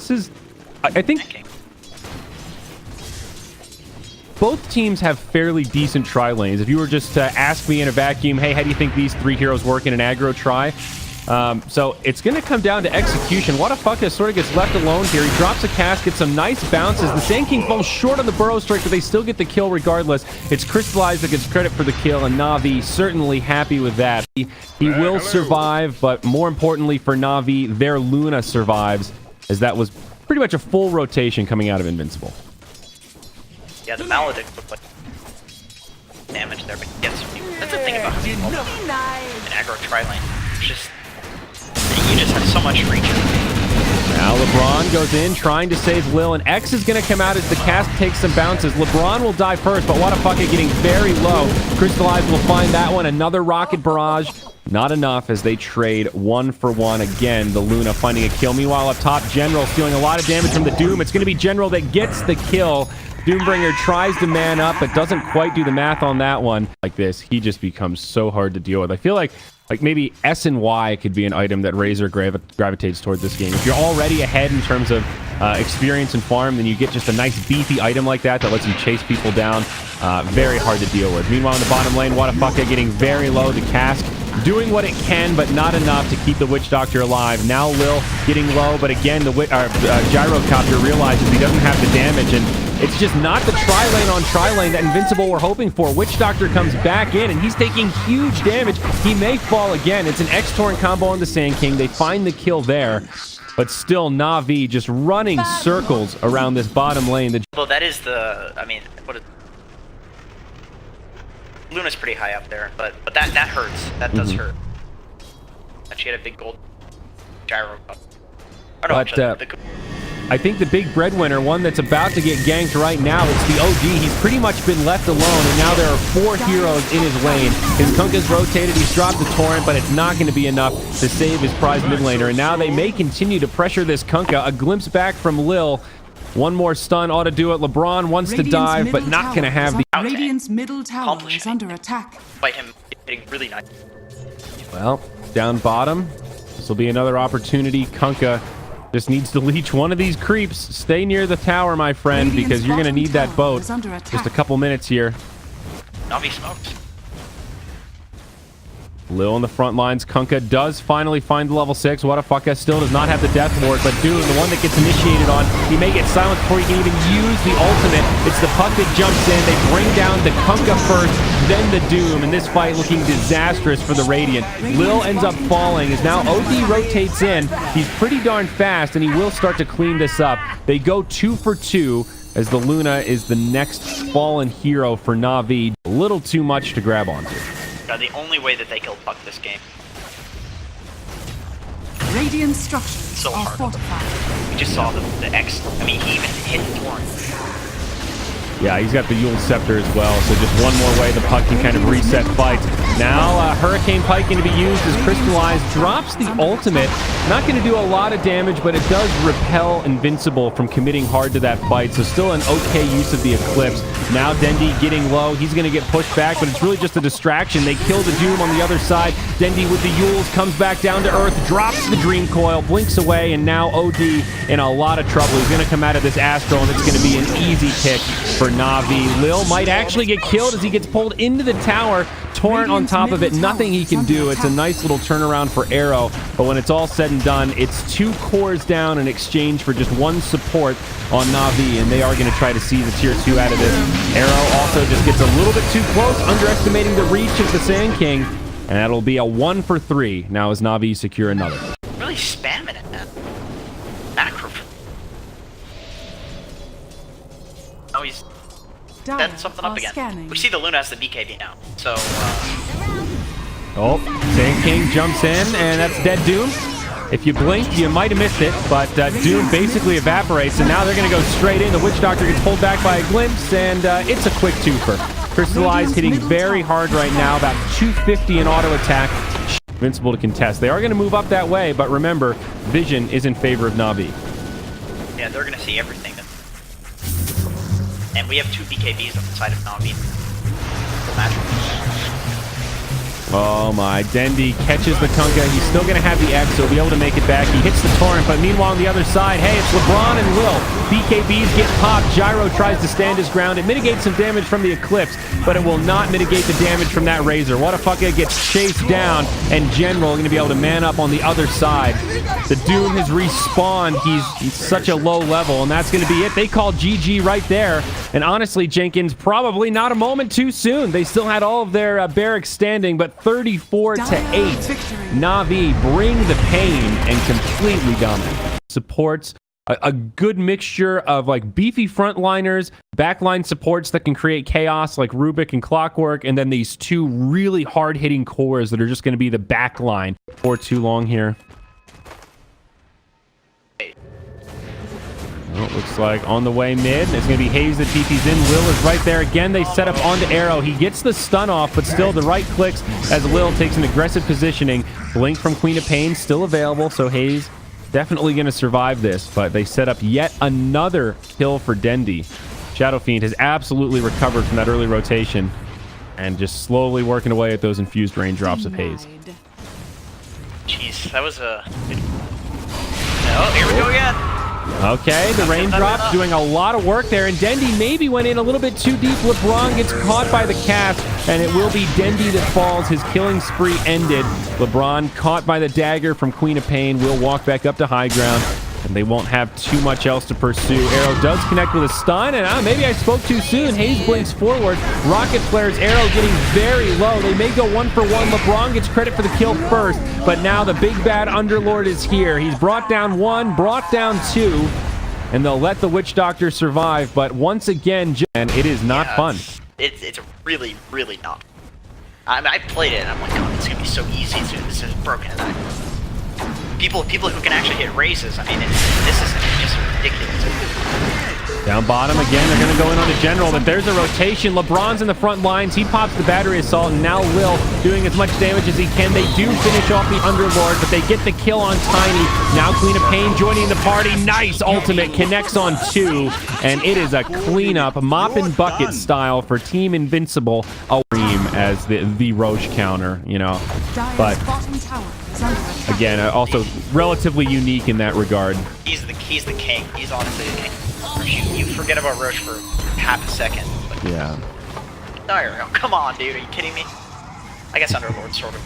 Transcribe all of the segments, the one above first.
This is, I think, both teams have fairly decent tri lanes. If you were just to ask me in a vacuum, hey, how do you think these three heroes work in an aggro tri? So it's going to come down to execution. Wadafucka sort of gets left alone here. He drops a cast, gets some nice bounces. The Sand King falls short on the burrow strike, but they still get the kill regardless. It's Crystallized that gets credit for the kill, and Navi certainly happy with that. He will survive, but more importantly for Navi, their Luna survives, as that was pretty much a full rotation coming out of Invincible. Yeah, the Maledict looked like damage there, but he gets you. That's the thing about an aggro tri lane. It's just, you just have so much reach. Now LeBron goes in trying to save Lil, and X is going to come out as the cast takes some bounces. LeBron will die first, but Wadafucka getting very low. Crystallized will find that one. Another rocket barrage. Not enough as they trade 1-for-1 again. The Luna finding a kill. Meanwhile, up top, General stealing a lot of damage from the Doom. It's going to be General that gets the kill. Doombringer tries to man up, but doesn't quite do the math on that one. Like this, he just becomes so hard to deal with. I feel like maybe S and Y could be an item that Razor gravitates toward this game. If you're already ahead in terms of experience and farm, then you get just a nice beefy item like that lets you chase people down. Very hard to deal with. Meanwhile, in the bottom lane, Wadafucka getting very low. The cask doing what it can, but not enough to keep the Witch Doctor alive. Now Lil getting low, but again, the Gyrocopter realizes he doesn't have the damage, and it's just not the tri-lane on tri-lane that Invincible were hoping for. Witch Doctor comes back in, and he's taking huge damage. He may fall again. It's an X-Torrent combo on the Sand King. They find the kill there, but still Navi just running circles around this bottom lane. Well, that is the, I mean, what is... Luna's pretty high up there, but that hurts. That does hurt. And she had a big gold gyro. I think the big breadwinner, one that's about to get ganked right now, it's the OG. He's pretty much been left alone, and now there are 4 heroes in his lane. His Kunkka's rotated, he's dropped the Torrent, but it's not going to be enough to save his prize mid laner. And now they may continue to pressure this Kunkka. A glimpse back from Lil. One more stun ought to do it. LeBron wants to dive, but not going to have the... Radiant's middle tower is under attack. By him hitting really nice. Well, down bottom. This will be another opportunity. Kunkka just needs to leech one of these creeps. Stay near the tower, my friend, because you're going to need that boat. Just a couple minutes here. Navi smokes. Lil in the front lines. Kunkka does finally find the level 6. Wadafucka still does not have the death ward, but Doom, the one that gets initiated on, he may get silenced before he can even use the ultimate. It's the puck that jumps in. They bring down the Kunkka first, then the Doom, and this fight looking disastrous for the Radiant. Lil ends up falling as now OD rotates in. He's pretty darn fast, and he will start to clean this up. They go 2 for 2 as the Luna is the next fallen hero for Navi. A little too much to grab onto. The only way that they kill Puck this game. Radiant structures so are hard. fortified. We just saw the X. I mean, he even hit the Torrent. Yeah, he's got the Yule Scepter as well, so just one more way the Puck can kind of reset fights. Now, Hurricane Pike going to be used as Crystallized. Drops the ultimate. Not going to do a lot of damage, but it does repel Invincible from committing hard to that fight, so still an okay use of the Eclipse. Now Dendi getting low. He's going to get pushed back, but it's really just a distraction. They kill the Doom on the other side. Dendi with the Yules comes back down to earth, drops the Dream Coil, blinks away, and now OD in a lot of trouble. He's going to come out of this Astral, and it's going to be an easy pick for Navi. Lil might actually get killed as he gets pulled into the tower. Torrent on top of it, nothing he can do. It's a nice little turnaround for Arrow, but when it's all said and done, it's 2 cores down in exchange for just 1 support on Navi, and they are going to try to see the tier 2 out of this. Arrow also just gets a little bit too close, underestimating the reach of the Sand King, and that'll be a 1 for 3 now as Navi secure another. Really spamming it, man. Macro. Oh, he's setting something up again. Scanning. We see the Luna has the BKB now, so Oh, Sand King jumps in, and that's dead Doom. If you blinked, you might have missed it, but Doom basically evaporates, and now they're going to go straight in. The Witch Doctor gets pulled back by a glimpse, and it's a quick twofer. Crystallized hitting very hard right now, about 250 in auto attack. Invincible to contest. They are going to move up that way, but remember, Vision is in favor of Navi. yeah, they're going to see everything. And we have 2 BKBs on the side of Navi. Oh my, Dendi catches the Kunkka. He's still going to have the X, so he'll be able to make it back. He hits the Torrent, but meanwhile on the other side, hey, it's LeBron and LiL. BKBs get popped. Gyro tries to stand his ground. It mitigates some damage from the Eclipse, but it will not mitigate the damage from that Razor. Whatafaka gets chased down, and General going to be able to man up on the other side. The Doom has respawned. He's such a low level, and that's going to be it. They call GG right there. And honestly, Jenkins, probably not a moment too soon. They still had all of their barracks standing, but 34 to 8. Navi bring the pain and completely dominate. Supports a good mixture of like beefy frontliners, backline supports that can create chaos like Rubik and Clockwork, and then these two really hard-hitting cores that are just going to be the backline for too long here. Well, it looks like on the way mid, it's going to be Hayes that TP's in. LiL is right there. Again, they set up onto Arrow. He gets the stun off, but still the right clicks as LiL takes an aggressive positioning. Blink from Queen of Pain still available, so Hayes definitely going to survive this, but they set up yet another kill for Dendi. Shadow Fiend has absolutely recovered from that early rotation and just slowly working away at those infused raindrops of Hayes. Jeez, that was a... Oh, here we go again. Okay, the raindrops doing a lot of work there, and Dendi maybe went in a little bit too deep. LeBron gets caught by the cast, and it will be Dendi that falls. His killing spree ended. LeBron caught by the dagger from Queen of Pain will walk back up to high ground, and they won't have too much else to pursue. Arrow does connect with a stun, and maybe I spoke too soon. Hayes blinks forward. Rocket Flare's Arrow getting very low. They may go 1-for-1. LeBron gets credit for the kill first, but now the big bad Underlord is here. He's brought down 1, brought down 2, and they'll let the Witch Doctor survive, but once again, and it is not fun. It's really, really not. I mean, I played it, and I'm like, oh, it's going to be so easy. This is broken. People who can actually hit raises, I mean, this is just ridiculous. Down bottom again, they're going to go in on the General, but there's a rotation. LeBron's in the front lines. He pops the battery assault, and now LiL doing as much damage as he can. They do finish off the Underlord, but they get the kill on Tiny. Now Queen of Pain joining the party. Nice ultimate, connects on 2, and it is a cleanup, mop and bucket style for Team Invincible. A dream as the Roche counter, you know, but again, also relatively unique in that regard. He's the king. He's honestly the king. You forget about Roche for half a second. But yeah. Oh, come on, dude. Are you kidding me? I guess Underlord sort of.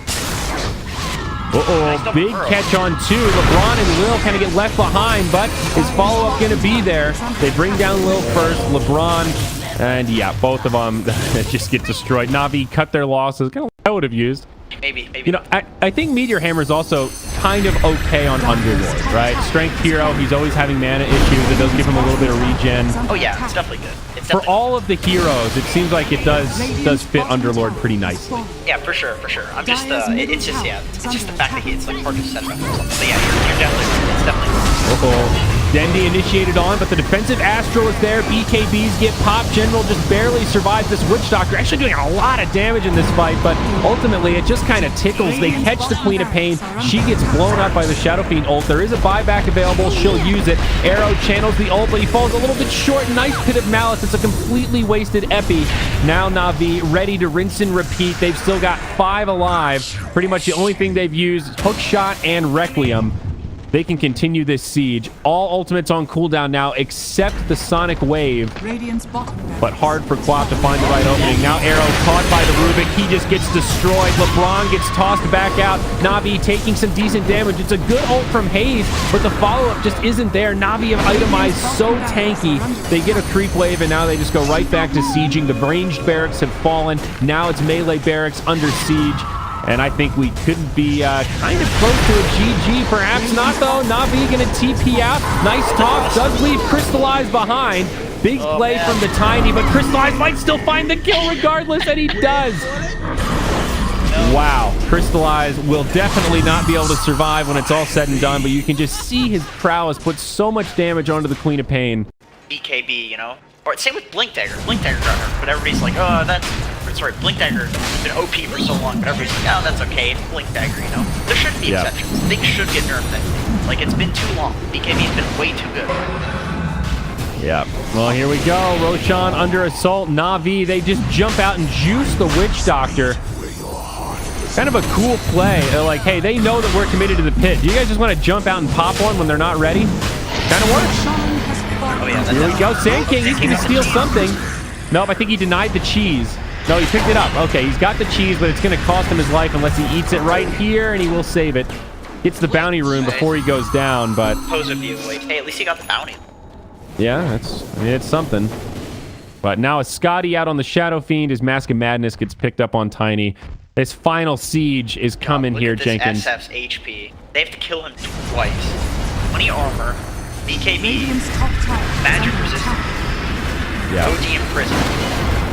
Uh-oh, big catch on 2. LeBron and LiL kind of get left behind, but is follow-up going to be there? They bring down LiL first. LeBron, and yeah, both of them just get destroyed. Navi cut their losses. Kind of what I would have used. Maybe. You know, I think Meteor Hammer is also kind of okay on Underlord, right? Strength hero, he's always having mana issues. It does give him a little bit of regen. Oh yeah, it's definitely good. For all of the heroes, it seems like it does fit Underlord pretty nicely. Yeah, for sure. I'm just, it's just the fact that it's like hard to set up or something. But yeah, you're definitely right. It's definitely right. Dendi initiated on, but the defensive Astro is there. BKBs get popped. General just barely survives this Witch Doctor. Actually doing a lot of damage in this fight, but ultimately it just kind of tickles. They catch the Queen of Pain. She gets blown up by the Shadow Fiend ult. There is a buyback available. She'll use it. Arrow channels the ult, but he falls a little bit short. Nice Pit of Malice. It's a completely wasted epi. Now Navi ready to rinse and repeat. They've still got 5 alive. Pretty much the only thing they've used is Hookshot and Requiem. They can continue this siege. All ultimates on cooldown now, except the Sonic Wave. But hard for Quap to find the right opening. Now Arrow caught by the Rubik. He just gets destroyed. LeBron gets tossed back out. Navi taking some decent damage. It's a good ult from Hayes, but the follow-up just isn't there. Navi have itemized so tanky. They get a creep wave, and now they just go right back to sieging. The ranged barracks have fallen. Now it's melee barracks under siege. And I think we could be kind of close to a GG. Perhaps not, though. Navi going to TP out. Nice toss. Does leave Crystallize behind. Big play from the Tiny, but Crystallize might still find the kill regardless, and he does. Wow. Crystallize will definitely not be able to survive when it's all said and done, but you can just see his prowess put so much damage onto the Queen of Pain. BKB, you know? Or same with Blink Dagger. Blink Dagger got hurt, but everybody's like, oh, that's... Sorry, Blink Dagger has been OP for so long, but everybody's like, oh, that's okay, it's Blink Dagger, you know? There shouldn't be exceptions. Things should get nerfed. Like, it's been too long. BKB's been way too good. Yeah. Well, here we go. Roshan under assault. Navi, they just jump out and juice the Witch Doctor. Kind of a cool play. They're like, hey, they know that we're committed to the pit. Do you guys just want to jump out and pop one when they're not ready? Kind of works. Oh yeah, Here we go. Sand King, he's going to steal something. Nope, I think he denied the cheese. No, he picked it up. Okay, he's got the cheese, but it's going to cost him his life unless he eats it right here, and he will save it. Gets the bounty rune before he goes down, but... Poser view, like, hey, at least he got the bounty. Yeah, it's something. But now a Scotty out on the Shadow Fiend. His Mask of Madness gets picked up on Tiny. This final siege is coming here, Jenkins. SF's HP. They have to kill him twice. 20 armor, BKB, magic resistance, OD in prison.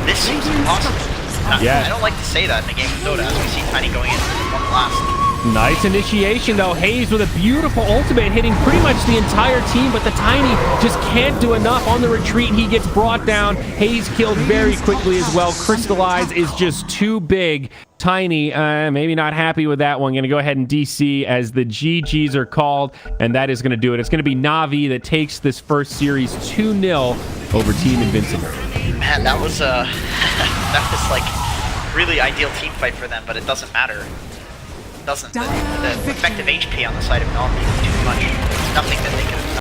This seems impossible. I don't like to say that in a game of Dota, as we see Tiny going in one blast. Nice initiation, though. Hayes with a beautiful ultimate hitting pretty much the entire team, but the Tiny just can't do enough. On the retreat, he gets brought down. Hayes killed very quickly as well. Crystallize is just too big. Tiny, maybe not happy with that one. Going to go ahead and DC as the GGs are called, and that is going to do it. It's going to be NAVI that takes this first series 2-0 over Team Invincible. Man, that was like really ideal team fight for them, but it doesn't matter. The effective HP on the side of NAVI is too much. There's nothing that they could have done.